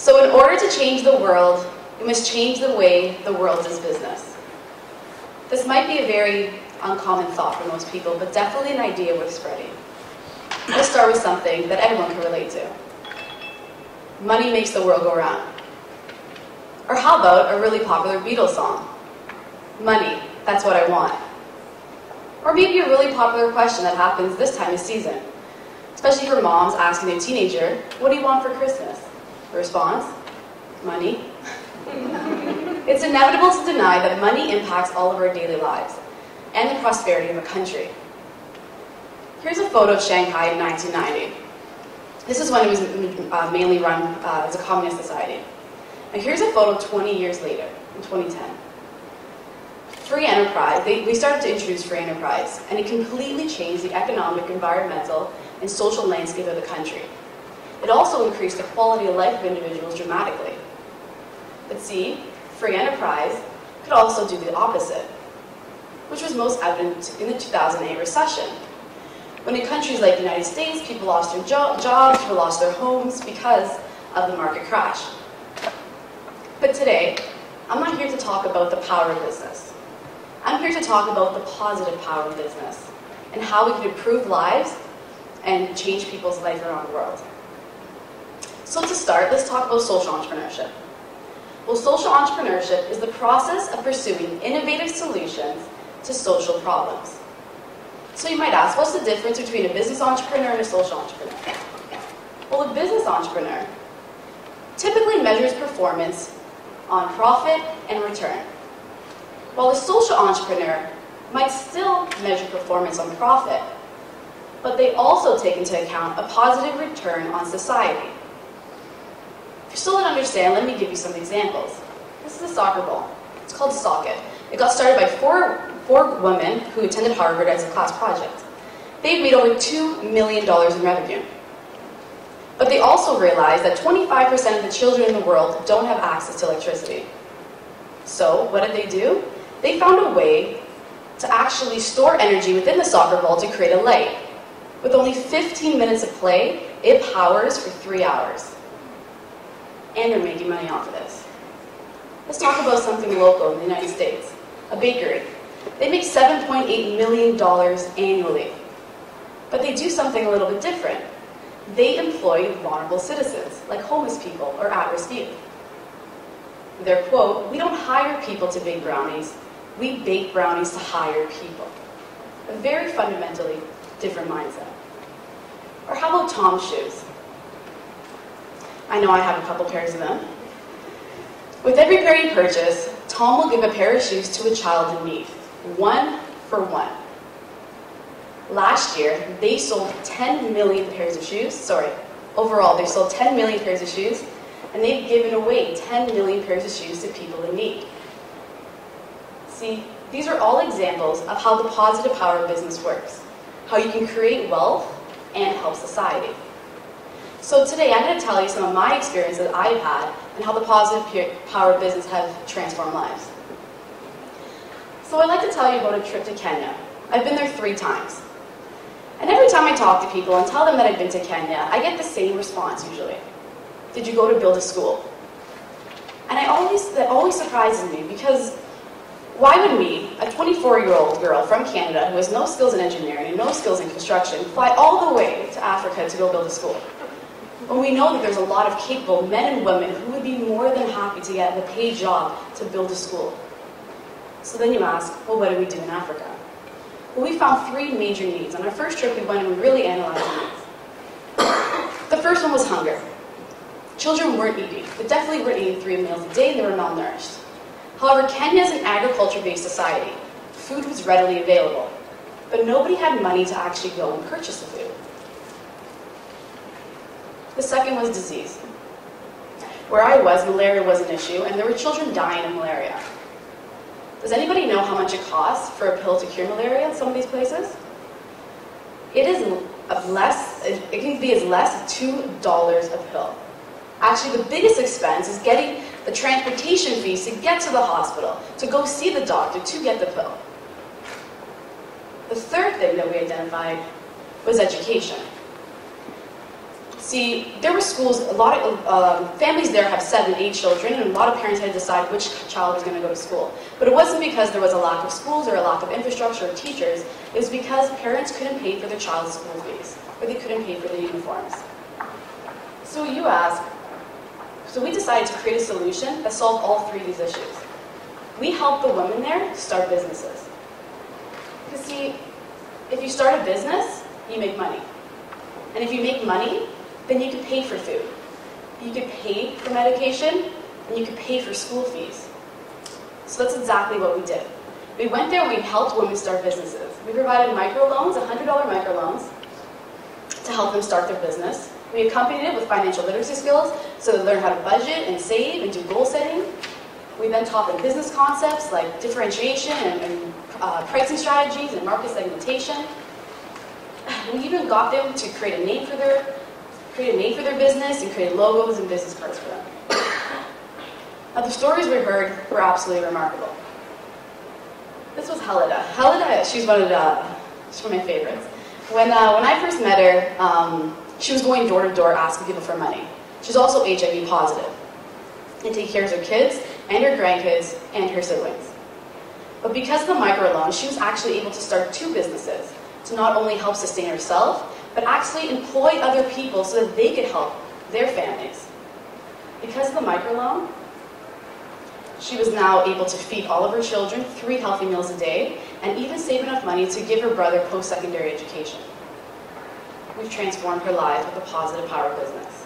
So in order to change the world, we must change the way the world does business. This might be a very uncommon thought for most people, but definitely an idea worth spreading. Let's start with something that everyone can relate to. Money makes the world go round. Or how about a really popular Beatles song? Money, that's what I want. Or maybe a really popular question that happens this time of season, especially for moms asking their teenager, what do you want for Christmas? The response, money. It's inevitable to deny that money impacts all of our daily lives and the prosperity of a country. Here's a photo of Shanghai in 1990. This is when it was mainly run as a communist society. And here's a photo 20 years later, in 2010. Free enterprise, we started to introduce free enterprise, and it completely changed the economic, environmental, and social landscape of the country. It also increased the quality of life of individuals dramatically. But see, free enterprise could also do the opposite, which was most evident in the 2008 recession. When in countries like the United States, people lost their jobs, people lost their homes because of the market crash. But today, I'm not here to talk about the power of business. I'm here to talk about the positive power of business and how we can improve lives and change people's lives around the world. So to start, let's talk about social entrepreneurship. Well, social entrepreneurship is the process of pursuing innovative solutions to social problems. So you might ask, what's the difference between a business entrepreneur and a social entrepreneur? Well, a business entrepreneur typically measures performance on profit and return, while a social entrepreneur might still measure performance on profit, but they also take into account a positive return on society. If you still don't understand, let me give you some examples. This is a soccer ball. It's called Socket. It got started by four women who attended Harvard as a class project. They've made over $2 million in revenue. But they also realized that 25% of the children in the world don't have access to electricity. So what did they do? They found a way to actually store energy within the soccer ball to create a light. With only 15 minutes of play, it powers for 3 hours. And they're making money off of this. Let's talk about something local in the United States. A bakery. They make $7.8 million annually. But they do something a little bit different. They employ vulnerable citizens, like homeless people or at-risk youth. Their quote, "We don't hire people to bake brownies, we bake brownies to hire people." A very fundamentally different mindset. Or how about Tom's shoes? I know I have a couple pairs of them. With every pair you purchase, Tom will give a pair of shoes to a child in need, 1 for 1. Last year, they sold 10 million pairs of shoes. Overall, they sold 10 million pairs of shoes, and they've given away 10 million pairs of shoes to people in need. See, these are all examples of how the positive power of business works, how you can create wealth and help society. So today, I'm going to tell you some of my experiences that I've had and how the positive power of business has transformed lives. So I'd like to tell you about a trip to Kenya. I've been there 3 times. And every time I talk to people and tell them that I've been to Kenya, I get the same response usually. Did you go to build a school? And that always surprises me, because why would me, a 24-year-old girl from Canada who has no skills in engineering and no skills in construction, fly all the way to Africa to go build a school? When we know that there's a lot of capable men and women who would be more than happy to get a paid job to build a school. So then you ask, well, what do we do in Africa? Well, we found 3 major needs. On our first trip, we went and we really analyzed the needs. The first one was hunger. Children weren't eating. They definitely weren't eating 3 meals a day, and they were malnourished. However, Kenya is an agriculture-based society. Food was readily available, but nobody had money to actually go and purchase the food. The second was disease. Where I was, malaria was an issue, and there were children dying of malaria. Does anybody know how much it costs for a pill to cure malaria in some of these places? It can be as less as $2 a pill. Actually, the biggest expense is getting the transportation fees to get to the hospital, to go see the doctor, to get the pill. The third thing that we identified was education. See, there were schools, a lot of families there have 7, 8 children, and a lot of parents had to decide which child was going to go to school. But it wasn't because there was a lack of schools or a lack of infrastructure or teachers. It was because parents couldn't pay for their child's school fees, or they couldn't pay for their uniforms. So you ask, so we decided to create a solution that solved all 3 of these issues. We helped the women there start businesses. Because see, if you start a business, you make money. And if you make money, then you can pay for food. You can pay for medication, and you can pay for school fees. So that's exactly what we did. We went there and we helped women start businesses. We provided microloans, $100 microloans, to help them start their business. We accompanied it with financial literacy skills, so they learn how to budget and save and do goal setting. We then taught them business concepts like differentiation and pricing strategies and market segmentation. We even got them to create a name for their business and create logos and business cards for them. Now the stories we heard were absolutely remarkable. This was Helida. Helida, she's one of my favorites. When I first met her, she was going door to door asking people for money. She's also HIV positive and takes care of her kids and her grandkids and her siblings. But because of the microloan, she was actually able to start 2 businesses to not only help sustain herself, but actually employ other people so that they could help their families. Because of the microloan, she was now able to feed all of her children 3 healthy meals a day, and even save enough money to give her brother post-secondary education. We've transformed her life with the positive power of business.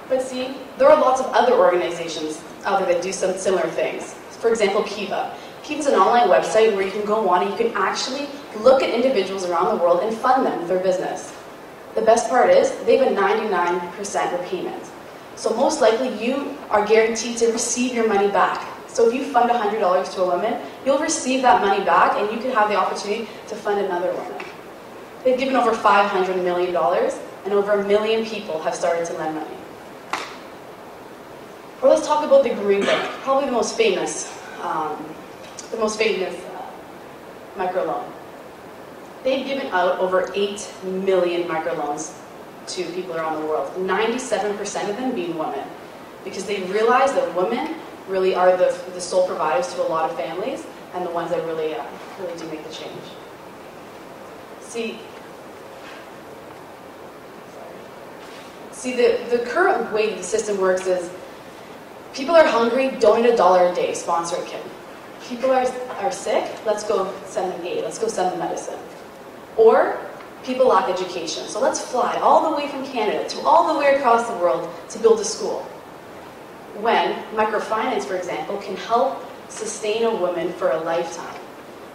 But see, there are lots of other organizations out there that do some similar things. For example, Kiva. Kiva is an online website where you can go on and you can actually look at individuals around the world and fund them with their business. The best part is, they have a 99% repayment. So most likely you are guaranteed to receive your money back. So if you fund $100 to a woman, you'll receive that money back and you could have the opportunity to fund another woman. They've given over $500 million and over 1 million people have started to lend money. Or let's talk about the Green Book, probably the most famous microloan. They've given out over 8 million microloans to people around the world, 97% of them being women, because they realize that women really are the sole providers to a lot of families and the ones that really do make the change. See, the current way the system works is people are hungry, donate $1 a day, sponsor a kid. People are sick, let's go send them aid, let's go send them medicine. Or people lack education, so let's fly all the way from Canada to all the way across the world to build a school. When microfinance, for example, can help sustain a woman for a lifetime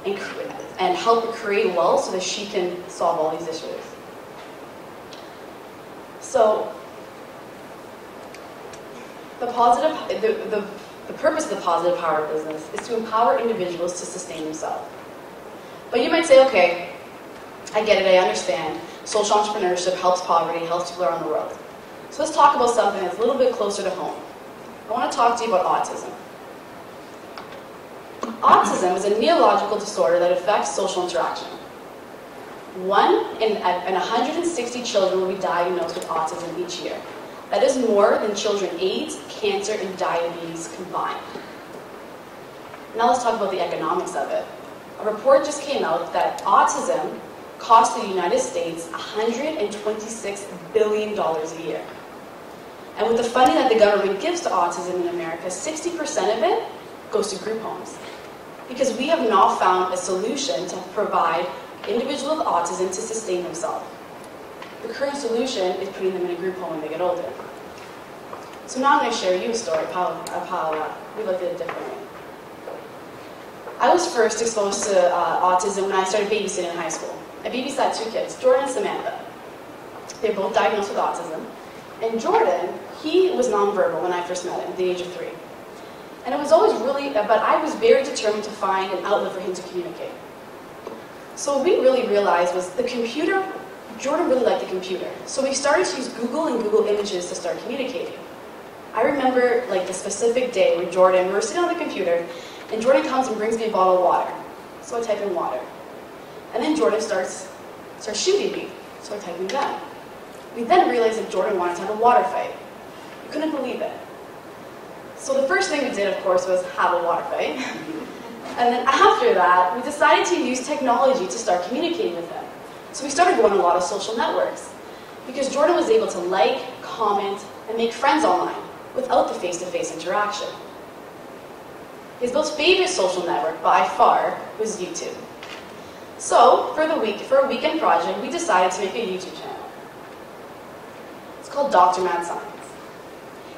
and help her create wealth so that she can solve all these issues. So, the purpose of the positive power of business is to empower individuals to sustain themselves. But you might say, okay, I get it, I understand. Social entrepreneurship helps poverty, helps people around the world. So let's talk about something that's a little bit closer to home. I want to talk to you about autism. Autism is a neurological disorder that affects social interaction. 1 in 160 children will be diagnosed with autism each year. That is more than children AIDS, cancer, and diabetes combined. Now let's talk about the economics of it. A report just came out that autism costs the United States $126 billion a year. And with the funding that the government gives to autism in America, 60% of it goes to group homes. Because we have not found a solution to provide individuals with autism to sustain themselves. The current solution is putting them in a group home when they get older. So now I'm going to share you a story of how we looked at it differently. I was first exposed to autism when I started babysitting in high school. I babysat 2 kids, Jordan and Samantha. They were both diagnosed with autism. And Jordan, he was nonverbal when I first met him at the age of 3. And it was always but I was very determined to find an outlet for him to communicate. So what we really realized was the computer, Jordan really liked the computer. So we started to use Google and Google Images to start communicating. I remember like the specific day when we were sitting on the computer, and Jordan comes and brings me a bottle of water. So I type in water. And then Jordan starts shooting me. So I type in gun. We then realized that Jordan wanted to have a water fight. We couldn't believe it. So the first thing we did, of course, was have a water fight. And then after that, we decided to use technology to start communicating with him. So we started going on a lot of social networks, because Jordan was able to like, comment, and make friends online without the face-to-face interaction. His most favorite social network, by far, was YouTube. So, for a weekend project, we decided to make a YouTube channel. It's called Dr. Mad Science.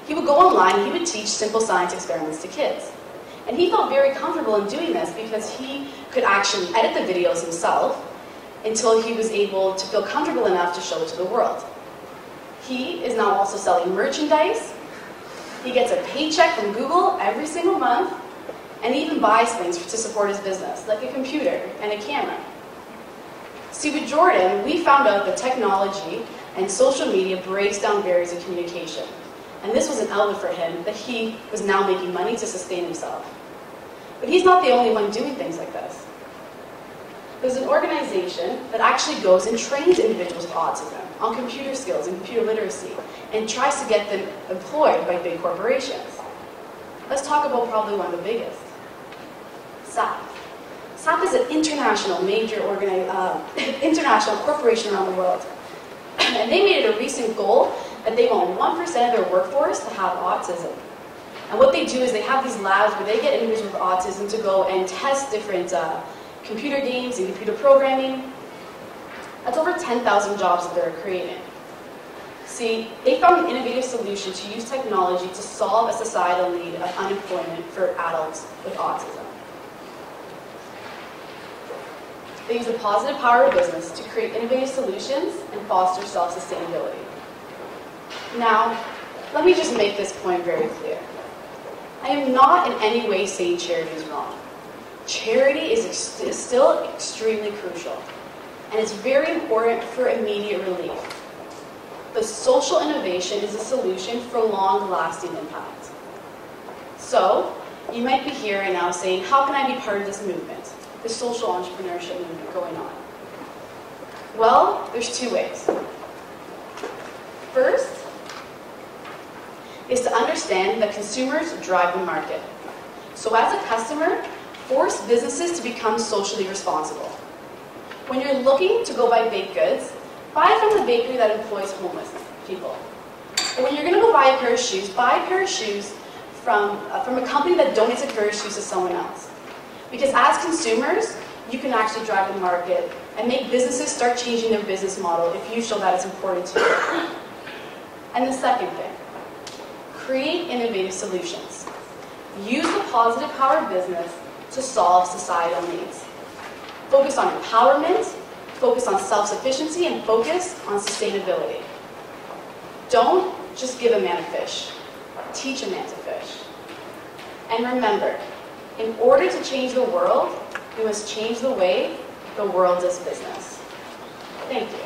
He would go online and he would teach simple science experiments to kids. And he felt very comfortable in doing this because he could actually edit the videos himself until he was able to feel comfortable enough to show it to the world. He is now also selling merchandise. He gets a paycheck from Google every single month, and he even buys things to support his business, like a computer and a camera. See, with Jordan, we found out that technology and social media breaks down barriers of communication. And this was an outlet for him that he was now making money to sustain himself. But he's not the only one doing things like this. There's an organization that actually goes and trains individuals with autism on computer skills and computer literacy and tries to get them employed by big corporations. Let's talk about probably one of the biggest. SAP. SAP is an international international corporation around the world. And they made it a recent goal that they want 1% of their workforce to have autism. And what they do is they have these labs where they get individuals with autism to go and test different computer games and computer programming. That's over 10,000 jobs that they're creating. See, they found an innovative solution to use technology to solve a societal need of unemployment for adults with autism. They use the positive power of business to create innovative solutions and foster self-sustainability. Now, let me just make this point very clear. I am not in any way saying charity is wrong. Charity is still extremely crucial, and it's very important for immediate relief. But social innovation is a solution for long-lasting impact. So, you might be here right now saying, how can I be part of this movement, this social entrepreneurship movement going on? Well, there's two ways. First is to understand that consumers drive the market. So as a customer, force businesses to become socially responsible. When you're looking to go buy baked goods, buy from the bakery that employs homeless people. And when you're going to go buy a pair of shoes, buy a pair of shoes from a company that donates a pair of shoes to someone else. Because as consumers, you can actually drive the market and make businesses start changing their business model if you show that it's important to you. And the second thing, create innovative solutions. Use the positive power of business to solve societal needs. Focus on empowerment, focus on self-sufficiency, and focus on sustainability. Don't just give a man a fish. Teach a man to fish. And remember, in order to change the world, we must change the way the world does business. Thank you.